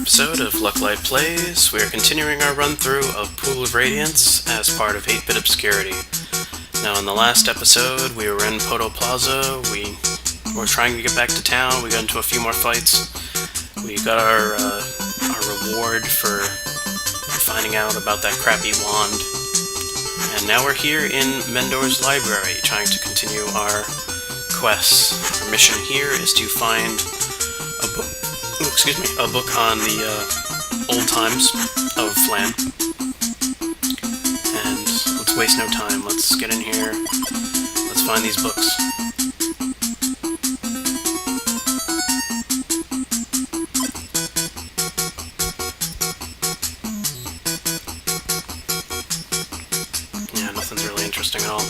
episode of Lucklight Plays. We are continuing our run-through of Pool of Radiance as part of 8-Bit Obscurity. Now, in the last episode, we were in Poto Plaza. We were trying to get back to town. We got into a few more fights. We got our reward for finding out about that crappy wand. And now we're here in Mendor's library, trying to continue our quests. Our mission here is to find a book on the old times of Phlan. And let's waste no time. Let's get in here. Let's find these books. Yeah, nothing's really interesting at all.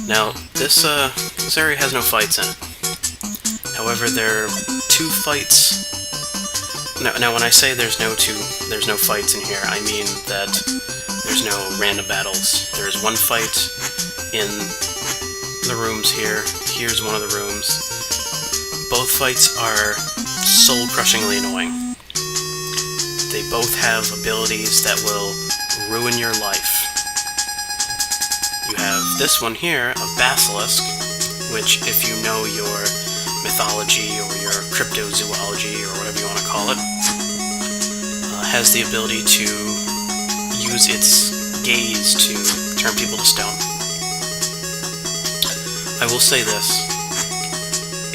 Now, this area has no fights in it. However, there are two fights. Now, when I say there's no fights in here, I mean that there's no random battles. There's one fight in the rooms here. Here's one of the rooms. Both fights are soul-crushingly annoying. They both have abilities that will ruin your life. You have this one here, a basilisk, which, if you know your mythology or your cryptozoology or whatever you want to call it, has the ability to use its gaze to turn people to stone. I will say this,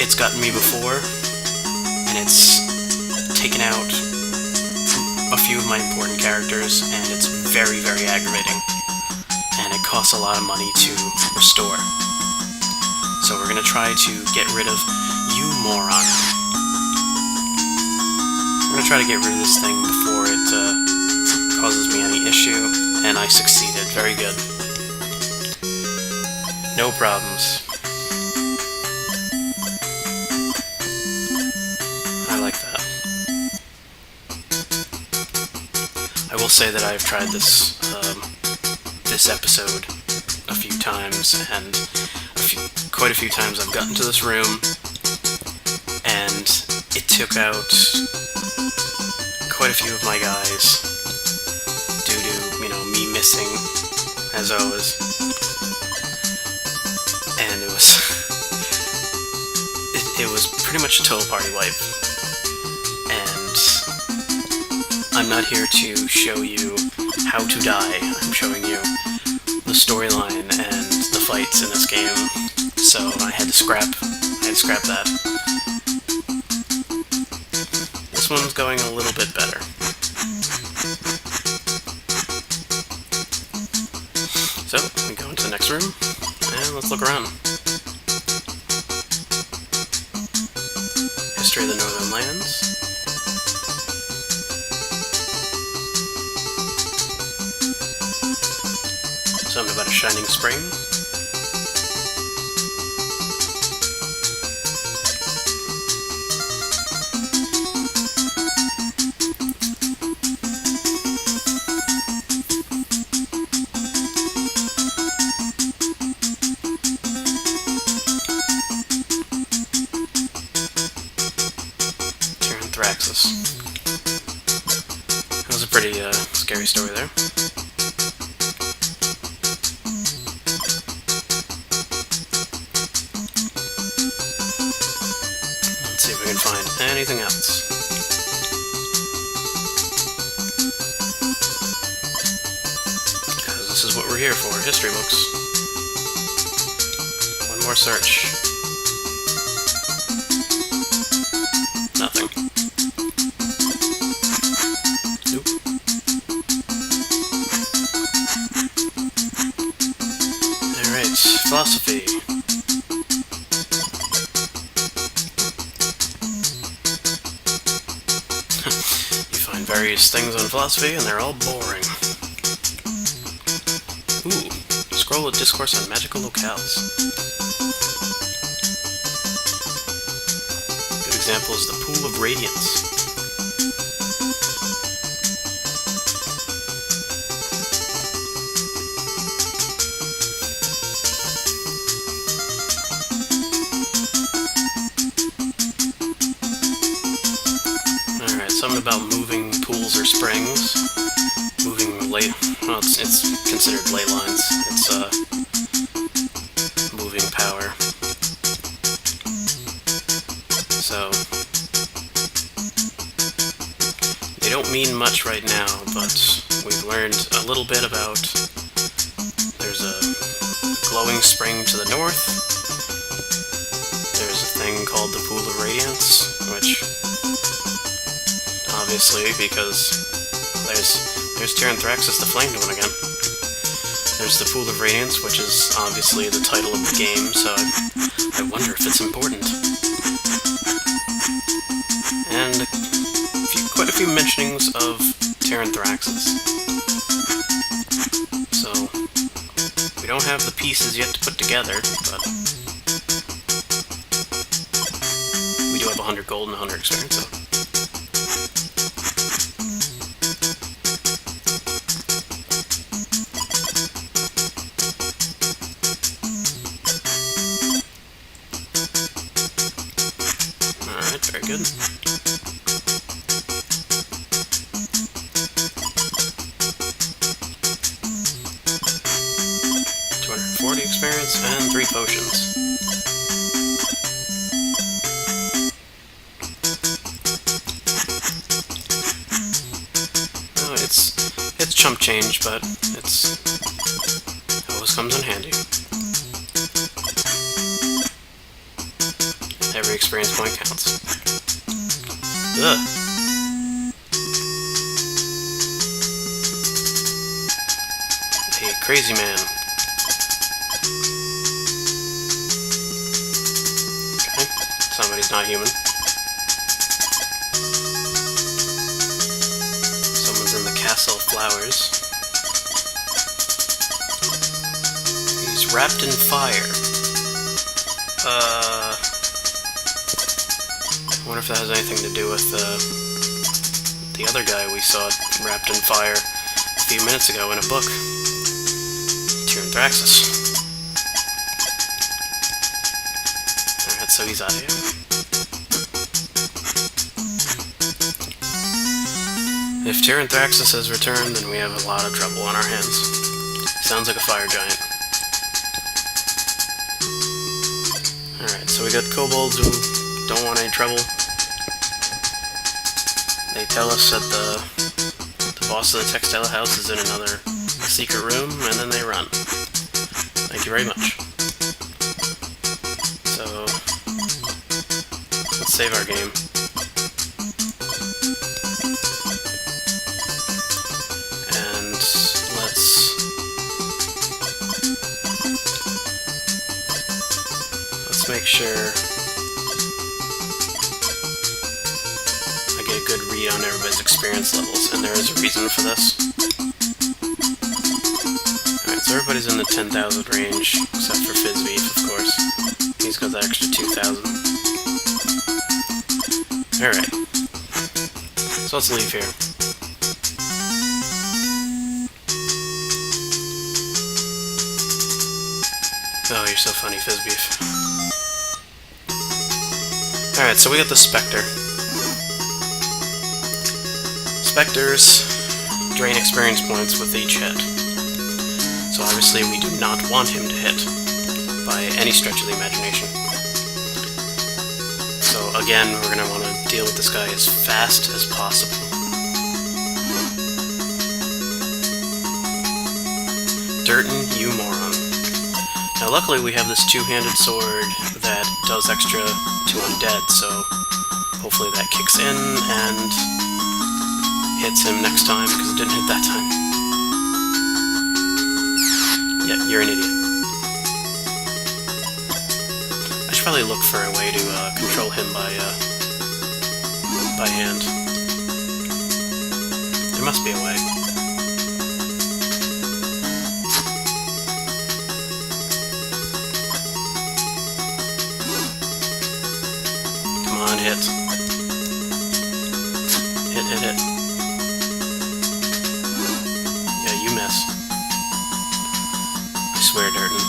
it's gotten me before, and it's taken out a few of my important characters, and it's very, very aggravating, and it costs a lot of money to restore. So we're going to try to get rid of you, moron. I'm going to try to get rid of this thing before it causes me any issue, and I succeeded. Very good. No problems. I like that. I will say that I've tried this episode a few times, and quite a few times I've gotten to this room, and it took out quite a few of my guys due to, me missing, as always. And it was pretty much a total party wipe. And I'm not here to show you how to die. I'm showing you the storyline and the fights in this game. So I had to scrap that. This one's going a little bit better. So, we go into the next room, and let's look around. History of the Northern Lands. Something about a shining spring. That was a pretty scary story there. Let's see if we can find anything else. Because this is what we're here for, history books. One more search. Nothing. Nope. Alright, philosophy. You find various things on philosophy, and they're all boring. Ooh, scroll with discourse on magical locales. Good example is the Pool of Radiance. about moving pools or springs. Moving ley... well, it's considered ley lines. It's, moving power. So... they don't mean much right now, but we've learned a little bit about... there's a glowing spring to the north. There's a thing called the Pool of Radiance, which... obviously, because there's Tyranthraxis the Flamed One again. There's the Pool of Radiance, which is obviously the title of the game, so I wonder if it's important. And quite a few mentionings of Tyranthraxis. So, we don't have the pieces yet to put together, but we do have 100 gold and 100 experience, so. Alright, very good. 240 experience and 3 potions. Oh, it's chump change, but it always comes in handy. Every experience point counts. Ugh. A crazy man. Okay, somebody's not human. Someone's in the Castle of Flowers. He's wrapped in fire. I wonder if that has anything to do with the other guy we saw wrapped in fire a few minutes ago in a book. Tyranthraxis. Alright, so he's out of here. If Tyranthraxis has returned, then we have a lot of trouble on our hands. Sounds like a fire giant. Alright, so we got kobolds who don't want any trouble. They tell us that the boss of the textile house is in another secret room, and then they run. Thank you very much. So, let's save our game. And let's make sure I get a good read on everybody's experience levels, and there is a reason for this. Alright, so everybody's in the 10,000 range, except for Fizzbeef, of course. He's got the extra 2,000. Alright. So let's leave here. Oh, you're so funny, Fizzbeef. Alright, so we got the Spectre. Spectres drain experience points with each hit. So obviously we do not want him to hit by any stretch of the imagination. So again, we're going to want to deal with this guy as fast as possible. Durton, you moron. Now luckily we have this two-handed sword that does extra to undead, so hopefully that kicks in and hits him next time, because it didn't hit that time. Yeah, you're an idiot. I should probably look for a way to control him by hand. There must be a way. Come on, hit. Hit, hit, hit. Yeah, you miss. I swear, Durton.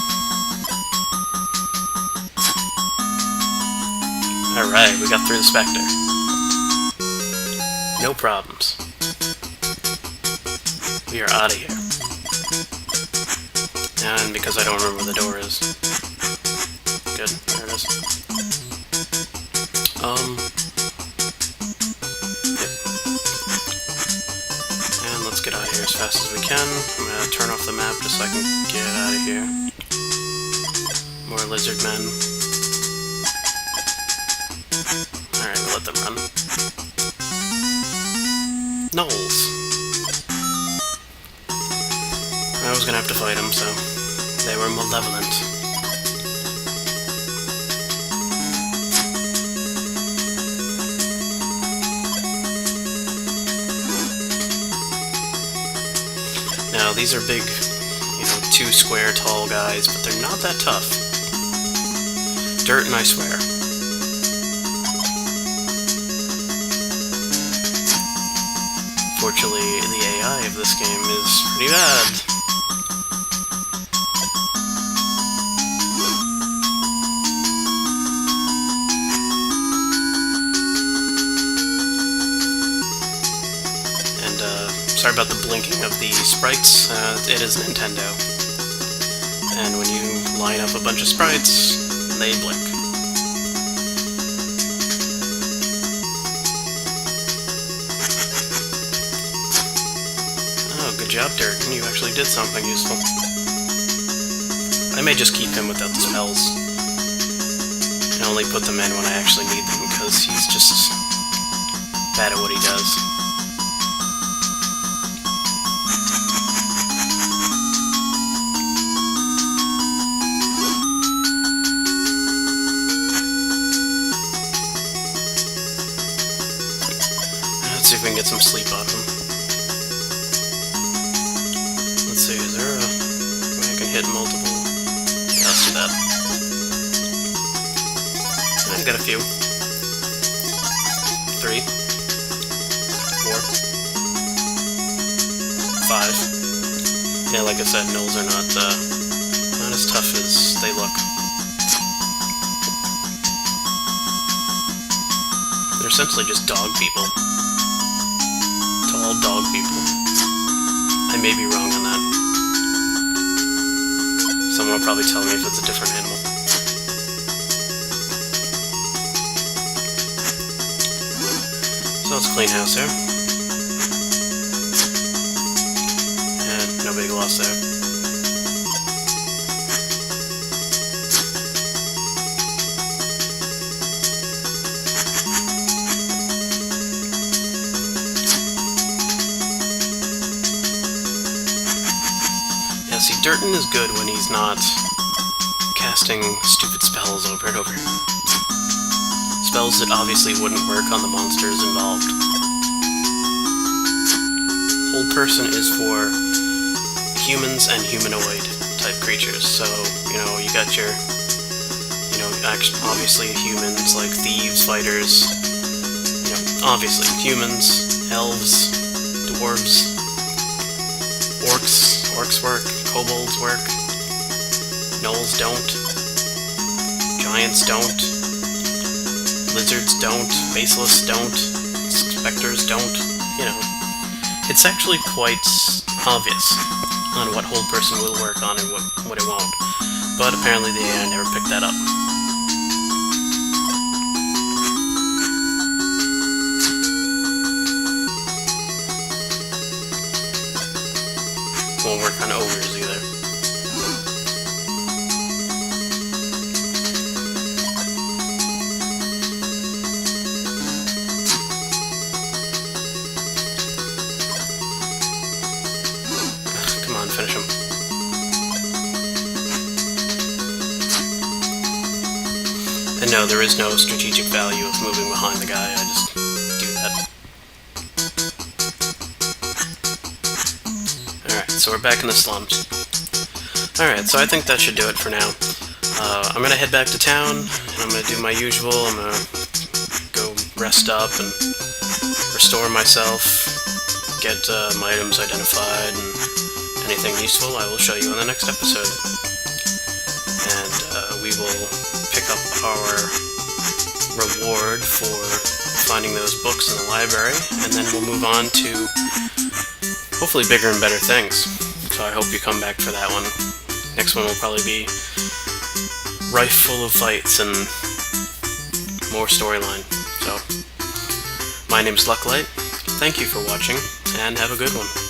Alright, we got through the Spectre. No problems. We are out of here. And because I don't remember where the door is. Good, there it is. And let's get out of here as fast as we can. I'm gonna turn off the map just so I can get out of here. More lizard men. Alright, we'll let them run. Gnolls. I was gonna have to fight them, so they were malevolent. Now, these are big, 2 square tall guys, but they're not that tough. Dirt, and I swear. Fortunately, the AI of this game is pretty bad. Sorry about the blinking of the sprites, it is Nintendo. And when you line up a bunch of sprites, they blink. Oh, good job, Dirt. You actually did something useful. I may just keep him without the spells. And only put them in when I actually need them, because he's just bad at what he does. Let's see if we can get some sleep out of him. Let's see, is there a way I can hit multiple? Yeah, let's do that. I've got a few. 3. 4. 5. Yeah, like I said, gnolls are not as tough as they look. They're essentially just dog people. Tall dog people. I may be wrong on that. Someone will probably tell me if it's a different animal. So let's clean house here. And no big loss there. See, Durton is good when he's not casting stupid spells over and over. Spells that obviously wouldn't work on the monsters involved. Hold Person is for humans and humanoid type creatures, so, you got your, obviously humans like thieves, fighters, obviously humans, elves, dwarves, orcs work, kobolds work, gnolls don't, giants don't, lizards don't, basilisk don't, specters don't, It's actually quite obvious on what Hold Person will work on and what it won't, but apparently the AI never picked that up. Won't work on ogres either. Come on, finish him. And no, there is no strategic value of moving behind the guy, I just do that. Alright, so we're back in the slums. Alright, so I think that should do it for now. I'm gonna head back to town, and I'm gonna do my usual. I'm gonna go rest up and restore myself, get my items identified, and anything useful I will show you in the next episode. And we will pick up our reward reward for finding those books in the library, and then we'll move on to hopefully bigger and better things. So I hope you come back for that one. Next one will probably be rife full of fights and more storyline. So, my name's Lucklight. Thank you for watching, and have a good one.